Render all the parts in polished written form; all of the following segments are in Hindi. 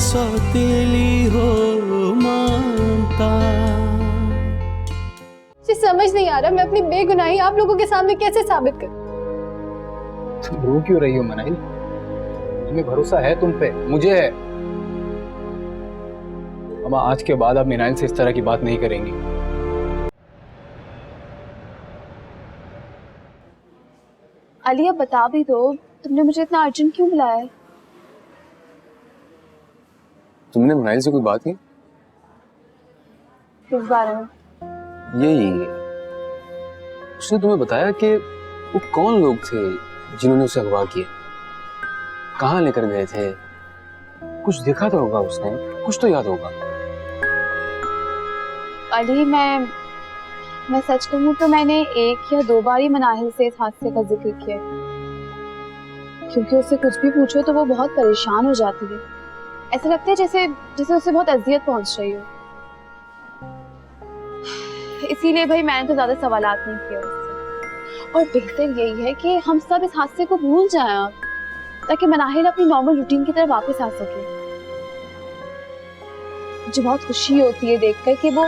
सौतेली हो ममता। मुझे समझ नहीं आ रहा मैं अपनी बेगुनाही आप लोगों के सामने कैसे साबित करूं। तुम रो क्यों रही हो मनाइल? हमें भरोसा है तुम पे, मुझे है। हम आज के बाद अब मिनाइल से इस तरह की बात नहीं करेंगी। अली अब बता भी दो, तुमने मुझे इतना अर्जेंट क्यों बुलाया है? तुमने मिनाइल से कोई बात की? किस बारे में? यही, उसने तुम्हें बताया कि वो कौन लोग थे जिन्होंने उसे अगवा किया, कहाँ लेकर गए थे? कुछ देखा तो होगा उसने, कुछ तो याद होगा। अली मैं सच कहूँ तो मैंने 1 या 2 बार ही मनाहिल से इस हादसे का जिक्र किया, क्योंकि उससे कुछ भी पूछो तो वो बहुत परेशान हो जाती है। ऐसा लगता है जैसे उसे बहुत अजियत पहुंच रही हो। इसीलिए भाई मैंने तो ज्यादा सवालात नहीं किए उससे। और बेहतर यही है कि हम सब इस हादसे को भूल जाएं अब, ताकि मनाहिल अपनी नॉर्मल रूटीन की तरफ वापस आ सके। मुझे बहुत खुशी होती है देखकर कि वो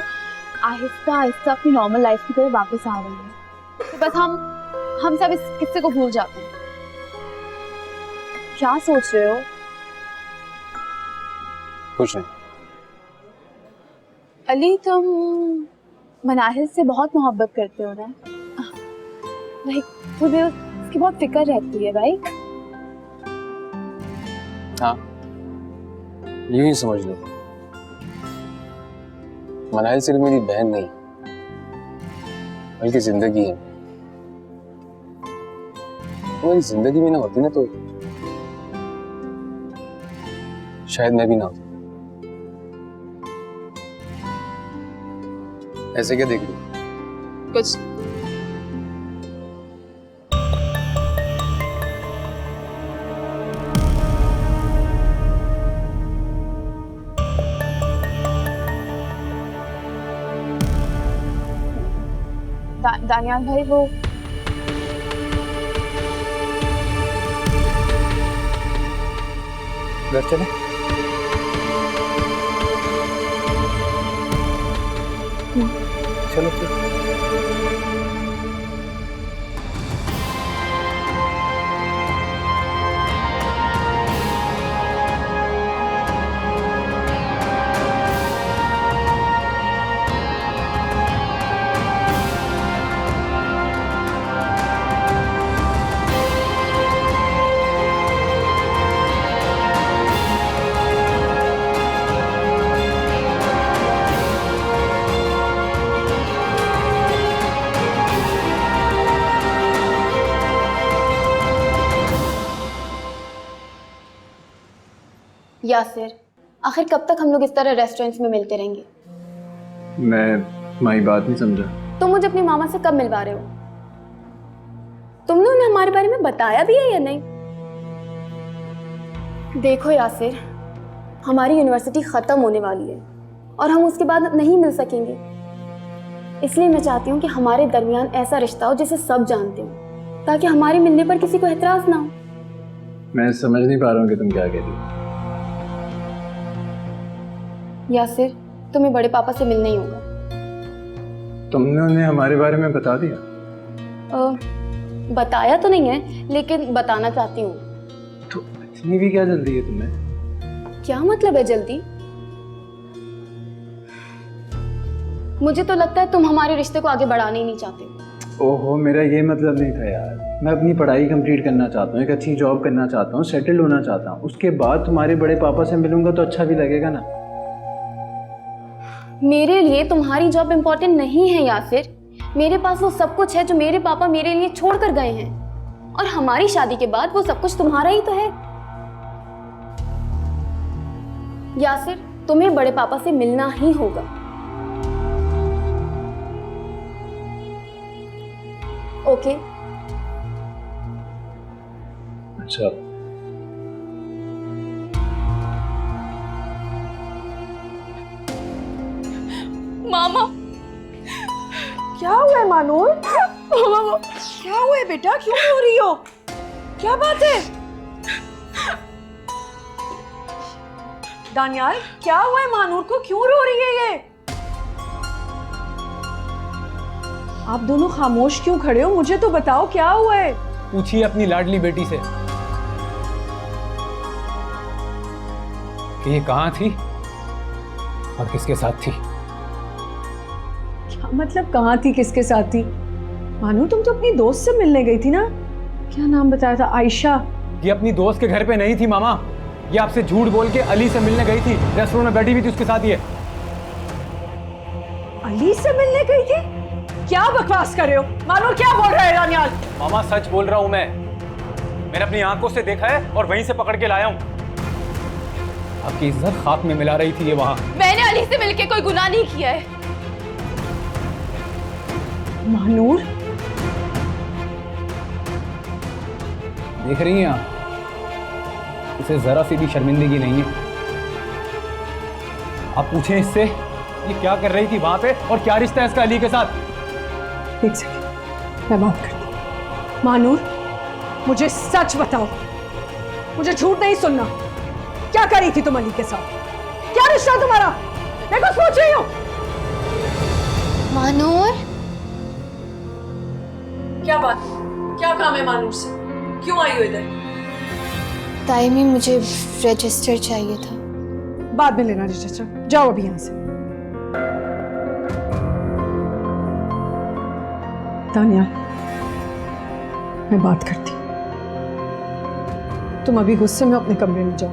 आहिस्ता आहिस्ता अपनी नॉर्मल लाइफ की तरफ वापस आ रही है। तो बस हम सब इस किस्से को भूल जाते हैं। क्या सोच रहे हो? कुछ नहीं। अली तुम मनाहिल से बहुत मोहब्बत करते हो ना? लाइक तुम्हें उसकी बहुत फिक्र रहती है राइट? हाँ, यूं ही समझ लो। मनाइल सिर्फ मेरी बहन नहीं बल्कि जिंदगी है। वो मेरी जिंदगी में ना होती ना तो शायद मैं भी ना होता। ऐसे क्या देख रही हो? कुछ दानियाल भाई वो घर चले? चलो चलो। यासिर, आखिर कब तक हम लोग इस तरह रेस्टोरेंट्स में मिलते रहेंगे? मैं तुम्हारी बात नहीं समझा। तुम मुझे अपनी मामा से कब मिलवा रहे हो? तुमने उन्हें हमारे बारे में बताया भी है या नहीं? देखो यासिर, हमारी यूनिवर्सिटी खत्म होने वाली है और हम उसके बाद नहीं मिल सकेंगे। इसलिए मैं चाहती हूँ कि हमारे दरमियान ऐसा रिश्ता हो जिसे सब जानते हो, ताकि हमारे मिलने पर किसी को एतराज ना हो। मैं समझ नहीं पा रहा हूँ कि तुम क्या कह रही हो। यासिर, तुम्हें बड़े पापा से मिलना ही होगा। तुमने उन्हें हमारे बारे में बता दिया? बताया तो नहीं है, लेकिन बताना चाहती हूँ। तो इतनी भी क्या जल्दी है तुम्हें? क्या मतलब है जल्दी? मुझे तो लगता है तुम हमारे रिश्ते को आगे बढ़ाना ही नहीं चाहते। ओहो, मेरा ये मतलब नहीं था यार। मैं अपनी पढ़ाई कंप्लीट करना चाहता हूँ, एक अच्छी जॉब करना चाहता हूँ, सेटल्ड होना चाहता हूँ। उसके बाद तुम्हारे बड़े पापा से मिलूंगा तो अच्छा भी लगेगा ना। मेरे लिए तुम्हारी जॉब इम्पोर्टेंट नहीं है यासिर। मेरे पास वो सब कुछ है जो मेरे पापा मेरे लिए छोड़ कर गए हैं, और हमारी शादी के बाद वो सब कुछ तुम्हारा ही तो है। यासिर, तुम्हें बड़े पापा से मिलना ही होगा। ओके? अच्छा, मामा, क्या हुआ है मानूर? क्या हुआ है बेटा, क्यों रो रही हो? क्या बात है? दानियाल, क्या हुआ है मानूर को? क्यों रो रही है ये? आप दोनों खामोश क्यों खड़े हो? मुझे तो बताओ क्या हुआ है। पूछिए अपनी लाडली बेटी से कि ये कहाँ थी और किसके साथ थी। क्या मतलब कहाँ थी, किसके साथ थी? मानू, तुम तो अपनी दोस्त से मिलने गई थी ना? क्या नाम बताया था? आयशा। ये अपनी दोस्त के घर पे नहीं थी मामा, ये आपसे झूठ बोल के अली से मिलने गई थी। रेस्टोरेंट में बैठी हुई थी उसके साथ। ये अली से मिलने गई थी? क्या बकवास कर रहे हो मानू? क्या बोल रहे हैं दानियाल? मामा सच बोल रहा हूं मैंने अपनी आंखों से देखा है और वहीं से पकड़ के लाया हूं। आपकी इज्जत खाक में मिला रही थी ये वहां। मैंने अली से मिलके कोई गुनाह नहीं किया है। मानूर, देख रही हैं आप, इसे जरा सी भी शर्मिंदगी नहीं है। आप पूछें इससे ये क्या कर रही थी वहां पे और क्या रिश्ता है इसका अली के साथ। एक सेकंड, मैं बात करती हूँ। मानूर, मुझे सच बताओ, मुझे झूठ नहीं सुनना। क्या करी थी तुम अली के साथ? क्या रिश्ता तुम्हारा? मैं कुछ पूछ रही हूँ। मानूर, क्या बात? क्या काम है मानूर से? क्यों आई हो इधर? ताइमी, मुझे रजिस्टर चाहिए था। बाद में लेना रजिस्टर। जाओ अभी यहाँ से। तानिया, मैं बात करती हूँ। तुम अभी गुस्से में अपने कमरे में जाओ,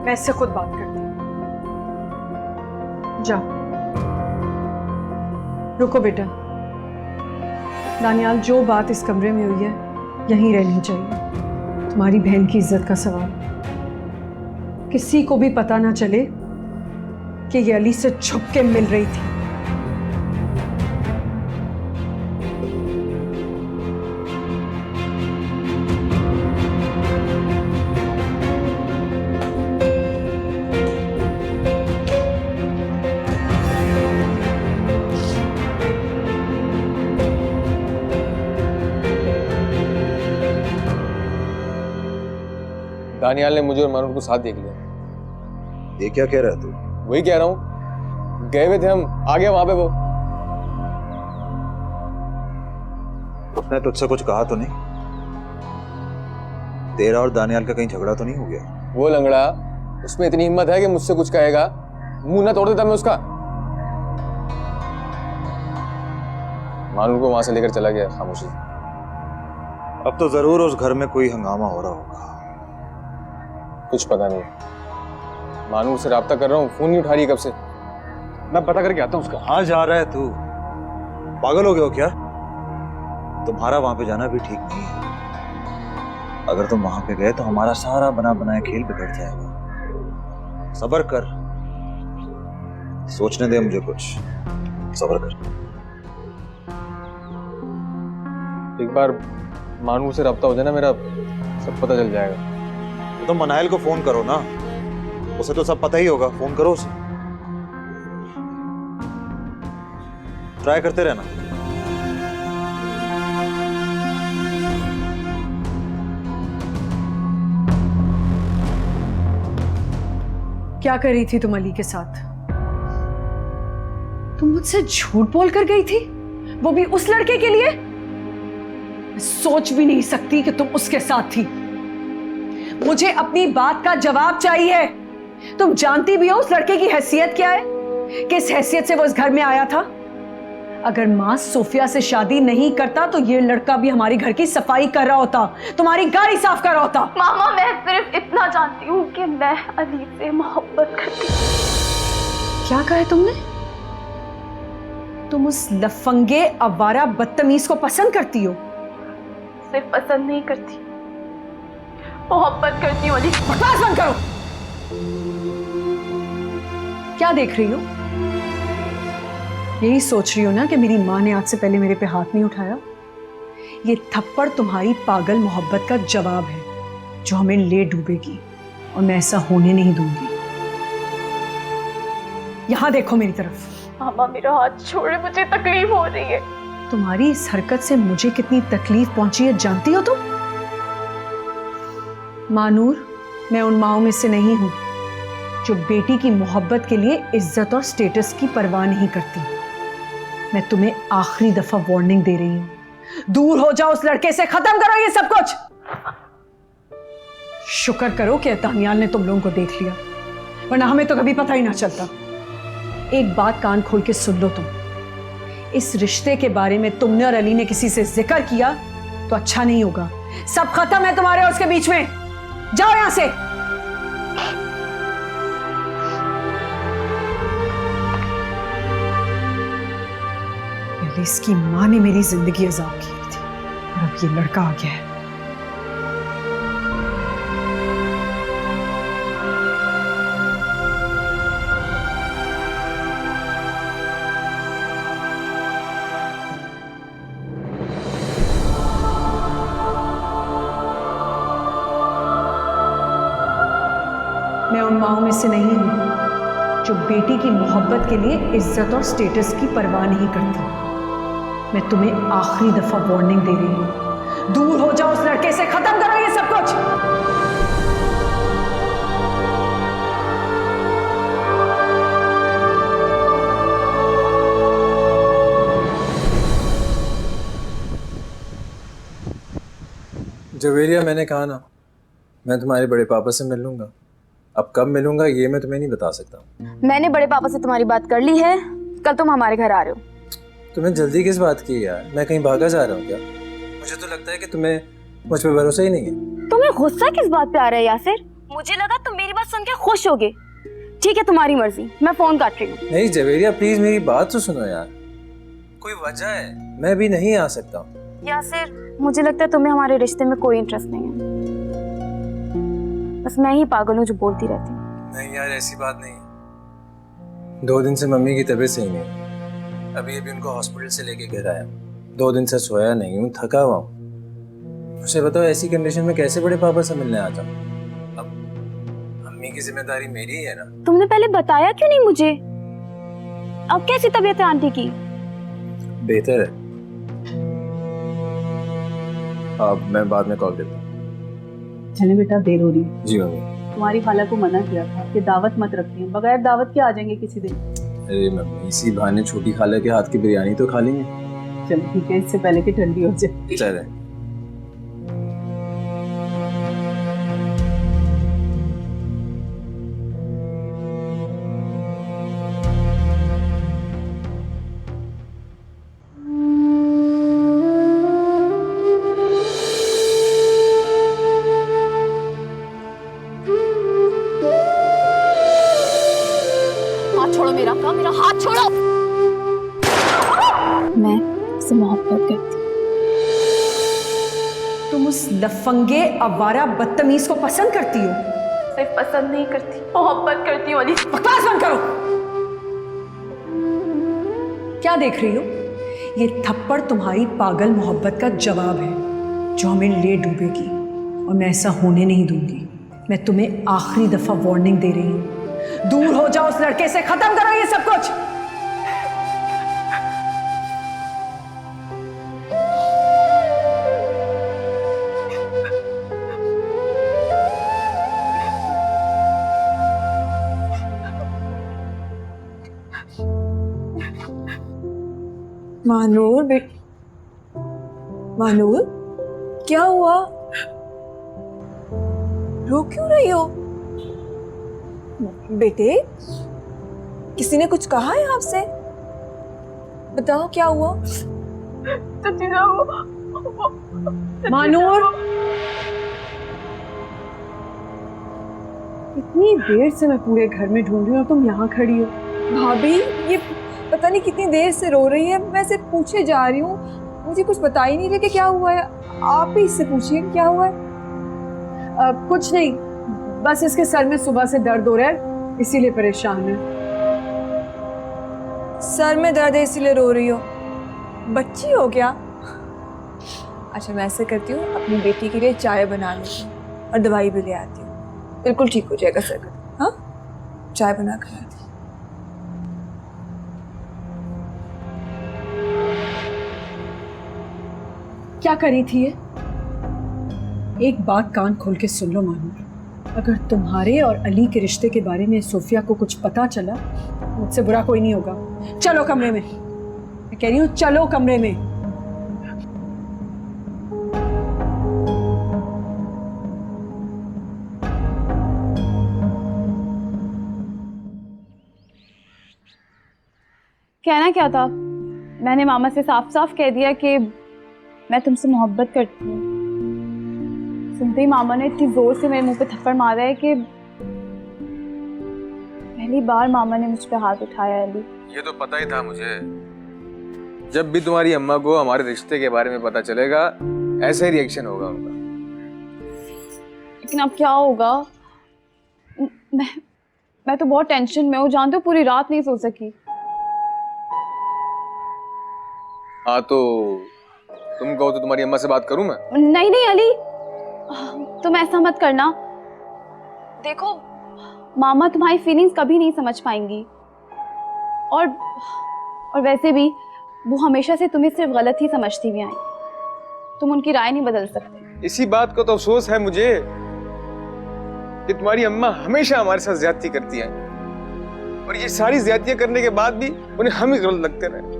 मैं इससे खुद बात करती हूँ। जाओ। रुको बेटा। दानियाल, जो बात इस कमरे में हुई है यहीं रहनी चाहिए। तुम्हारी बहन की इज्जत का सवाल। किसी को भी पता ना चले कि ये अली से छुप के मिल रही थी। दानियाल ने मुझे और मानूर को साथ देख लिया। ये क्या कह रहा है तू? वही कह रहा हूँ, गए हुए थे हम, आ गए वहां पे वो। उसने तुझसे कुछ कहा तो नहीं? तेरा और दानियाल का कहीं झगड़ा तो नहीं हो गया? वो लंगड़ा, उसमें इतनी हिम्मत है कि मुझसे कुछ कहेगा? मुंह ना तोड़ देता मैं उसका। मानूर को वहां से लेकर चला गया खामोशी। अब तो जरूर उस घर में कोई हंगामा हो रहा होगा। कुछ पता नहीं। मानूर से राब्ता कर रहा हूँ, फोन नहीं उठा रही कब से। मैं पता करके आता हूँ उसका। कहाँ जा रहा है तू? पागल हो गए हो क्या? तुम्हारा वहां पे जाना भी ठीक नहीं है। अगर तुम वहां पे गए तो हमारा सारा बना बनाया खेल बिगड़ जाएगा। सब्र कर, सोचने दे मुझे कुछ। सब्र कर। एक बार मानूर से राब्ता हो जाए ना मेरा, सब पता चल जाएगा। तो तुम मनाइल को फोन करो ना, उसे तो सब पता ही होगा। फोन करो उसे, ट्राई करते रहना। क्या कर रही थी तुम अली के साथ? तुम मुझसे झूठ बोल कर गई थी, वो भी उस लड़के के लिए? मैं सोच भी नहीं सकती कि तुम उसके साथ थी। मुझे अपनी बात का जवाब चाहिए। तुम जानती भी हो उस लड़के की हैसियत क्या है, किस हैसियत से वो इस घर में आया था। अगर मां सोफिया से शादी नहीं करता तो ये लड़का भी हमारी घर की सफाई कर रहा होता, तुम्हारी गाड़ी साफ कर रहा होता। मामा, मैं सिर्फ इतना जानती हूँ कि मैं अली से मोहब्बत करती हूँ। क्या कहा है तुमने? तुम उस लफंगे आवारा बदतमीज को पसंद करती हो? सिर्फ पसंद नहीं करती, मोहब्बत करती हूँ। अली, बकवास बंद करो। क्या देख रही हो? यही सोच रही हो ना कि मेरी माँ ने आज से पहले मेरे पे हाथ नहीं उठाया? ये थप्पड़ तुम्हारी पागल मोहब्बत का जवाब है जो हमें ले डूबेगी, और मैं ऐसा होने नहीं दूंगी। यहां देखो मेरी तरफ। मामा, मेरा हाथ छोड़े, मुझे तकलीफ हो रही है। तुम्हारी इस हरकत से मुझे कितनी तकलीफ पहुंची है जानती हो तुम? मानूर, मैं उन माओं में से नहीं हूं जो बेटी की मोहब्बत के लिए इज्जत और स्टेटस की परवाह नहीं करती। मैं तुम्हें आखिरी दफा वार्निंग दे रही हूं, दूर हो जाओ उस लड़के से, खत्म करो ये सब कुछ। शुक्र करो कि दानियाल ने तुम लोगों को देख लिया, वरना हमें तो कभी पता ही ना चलता। एक बात कान खोल के सुन लो तुम, इस रिश्ते के बारे में तुमने और अली ने किसी से जिक्र किया तो अच्छा नहीं होगा। सब खत्म है तुम्हारे और उसके बीच में। जाओ यहां से। पहले इसकी मां ने मेरी जिंदगी अजाब की थी और अब ये लड़का आ गया है। मैं उन माओं में से नहीं हूं जो बेटी की मोहब्बत के लिए इज्जत और स्टेटस की परवाह नहीं करती। मैं तुम्हें आखिरी दफा वार्निंग दे रही हूं, दूर हो जाओ उस लड़के से, खत्म करो ये सब कुछ। जवेरिया, मैंने कहा ना मैं तुम्हारे बड़े पापा से मिल लूंगा। अब कब मिलूंगा ये मैं तुम्हें नहीं बता सकता। मैंने बड़े पापा से तुम्हारी बात कर ली है, कल तुम हमारे घर आ रहे हो। तुम्हें जल्दी किस बात की यार? मैं कहीं भागा जा रहा हूँ क्या? मुझे तो लगता है कि तुम्हें मुझ पर भरोसा ही नहीं है। तुम्हें गुस्सा किस बात पे आ रहा है यासिर? मुझे लगा तुम मेरी बात सुन के खुश होगे। ठीक है, तुम्हारी मर्जी, मैं फोन काट रही हूँ। नहीं जवेरिया, प्लीज मेरी बात तो सुनो यार। कोई वजह है, मैं भी नहीं आ सकता। यासिर, मुझे लगता है तुम्हें हमारे रिश्ते में कोई इंटरेस्ट नहीं है। बस मैं ही पागल हूँ जो बोलती रहती हूँ। नहीं यार, ऐसी बात नहीं। 2 दिन से मम्मी की तबीयत सही नहीं। अभी उनको हॉस्पिटल से लेके घर आया। 2 दिन से सोया नहीं हूँ, थका हुआ हूँ। मुझे बताओ ऐसी कंडीशन में कैसे बड़े पापा से मिलने आ जाऊँ? अब मम्मी की जिम्मेदारी मेरी ही है ना। तुमने पहले बताया क्यों नहीं मुझे? अब कैसी तबीयत है आंटी की? बेहतर है। अब मैं बाद में कॉल करता हूँ। चले बेटा, देर हो रही है। जी मम्मी। तुम्हारी खाला को मना किया था कि दावत मत रखनी, बगैर दावत के आ जाएंगे किसी दिन। अरे मम्मी, इसी बहाने छोटी खाला के हाथ की बिरयानी तो खा लेंगे। चलो ठीक है, इससे पहले कि ठंडी हो जाए। चले। हाथ छोड़ो मेरा हाथ छोड़ो। मैं उससे मोहब्बत करती हूँ। तुम उस लफंगे आवारा बदतमीज को पसंद करती हो? सिर्फ पसंद नहीं करती, मोहब्बत करती हूँ। अली, बकवास बंद करो। क्या देख रही हो? ये थप्पड़ तुम्हारी पागल मोहब्बत का जवाब है जो हमें ले डूबेगी, और मैं ऐसा होने नहीं दूंगी। मैं तुम्हें आखिरी दफा वार्निंग दे रही हूँ, दूर हो जाओ उस लड़के से, खत्म करो ये सब कुछ। मानूर मानूर, क्या हुआ? रो क्यों रही हो बेटे? किसी ने कुछ कहा है आपसे? बताओ क्या हुआ? मानूर, इतनी देर से मैं पूरे घर में ढूंढ रही हूँ, तुम यहाँ खड़ी हो। भाभी, ये पता नहीं कितनी देर से रो रही है। मैं सिर्फ पूछे जा रही हूँ, मुझे कुछ बता ही नहीं रहे कि क्या हुआ है। आप ही इससे पूछिए क्या हुआ है। कुछ नहीं, बस इसके सर में सुबह से दर्द हो रहा है, इसीलिए परेशान है। सर में दर्द है इसीलिए रो रही हो? बच्ची हो क्या? अच्छा, मैं ऐसे करती हूँ, अपनी बेटी के लिए चाय बना लेती हूँ और दवाई भी ले आती हूँ। बिल्कुल ठीक हो जाएगा सर का। हाँ, चाय बना कर आती हूँ। क्या करी थी ये? एक बात कान खोल के सुन लो मानूर, अगर तुम्हारे और अली के रिश्ते के बारे में सोफिया को कुछ पता चला, मुझसे बुरा कोई नहीं होगा। चलो कमरे में, मैं कह रही हूँ चलो कमरे में। कहना क्या था? मैंने मामा से साफ साफ कह दिया कि मैं तुमसे मोहब्बत करती हूँ। सुनते ही मामा ने इतनी जोर से मेरे मुंह पे थप्पड़ मारा है कि पहली बार मामा ने मुझ पे हाथ उठाया। अली, ये तो पता ही था मुझे। जब भी तुम्हारी अम्मा को हमारे रिश्ते के बारे में पता चलेगा, ऐसा ही रिएक्शन होगा उनका। लेकिन अब क्या होगा? मैं तो बहुत टेंशन में हूँ, जानते हो पूरी रात नहीं सो सकी। हाँ तो तुम कहो तो तुम्हारी अम्मा से बात करूं मैं? नहीं नहीं अली, तुम ऐसा मत करना। देखो मामा तुम्हारी फीलिंग्स कभी नहीं समझ पाएंगी, और वैसे भी वो हमेशा से तुम्हें सिर्फ गलत ही समझती हुई आई। तुम उनकी राय नहीं बदल सकते। इसी बात का तो अफसोस है मुझे कि तुम्हारी अम्मा हमेशा हमारे साथ ज्यादती करती है, और ये सारी ज्यादतियां करने के बाद भी उन्हें हम ही गलत लगते रहे।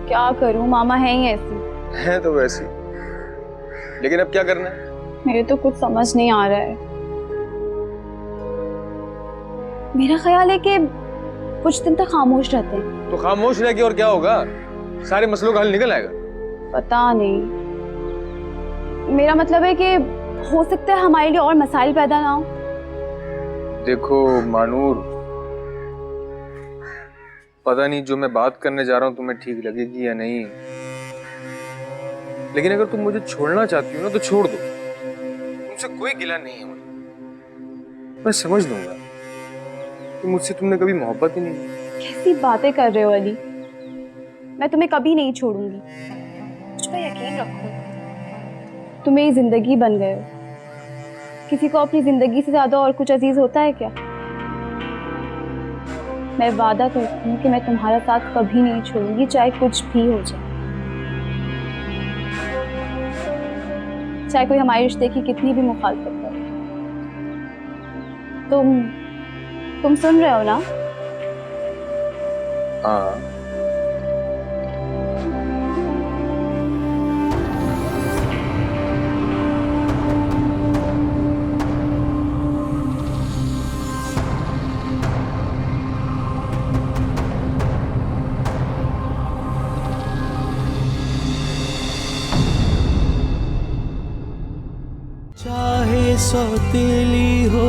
क्या करूं, मामा है ही ऐसी। है तो वैसी, लेकिन अब क्या करना है? मेरे तो कुछ समझ नहीं आ रहा है। मेरा ख्याल है कि कुछ दिन तक खामोश रहते हैं। तो खामोश रह के और क्या होगा? सारे मसलों का हल निकल आएगा। पता नहीं, मेरा मतलब है कि हो सकता है हमारे लिए और मसाइल पैदा ना हो। देखो मानूर, पता नहीं जो मैं बात करने जा रहा हूँ तुम्हें ठीक लगेगी या नहीं, लेकिन अगर तुम मुझे छोड़ना चाहती हो ना तो छोड़ दो। तुमसे कोई गिला नहीं है मुझे, मैं समझ लूंगा कि मुझसे तुमने कभी मोहब्बत ही नहीं की। कैसी बातें कर रहे हो अली? मैं तुम्हें कभी नहीं छोड़ूंगी, मुझ पर यकीन रखो। तुम मेरी जिंदगी बन गए हो। किसी को अपनी जिंदगी से ज्यादा और कुछ अजीज होता है क्या? मैं वादा करती हूँ कि मैं तुम्हारा साथ कभी नहीं छोड़ूंगी, चाहे कुछ भी हो जाए। चाहे कोई हमारे रिश्ते की कितनी भी मुखालफत करे। तुम सुन रहे हो ना? हाँ। चाहे सौतेली हो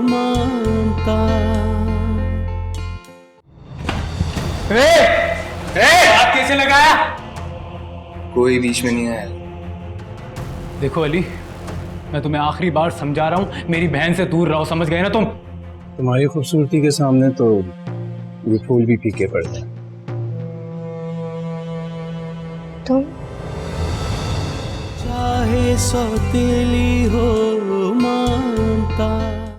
ममता। हाथ कैसे लगाया? कोई बीच में नहीं आया। देखो अली, मैं तुम्हें आखिरी बार समझा रहा हूँ, मेरी बहन से दूर रहो, समझ गए ना तुम? तुम्हारी खूबसूरती के सामने तो ये फूल भी फीके पड़ते हैं। तुम चाहे सौतेली हो ममता।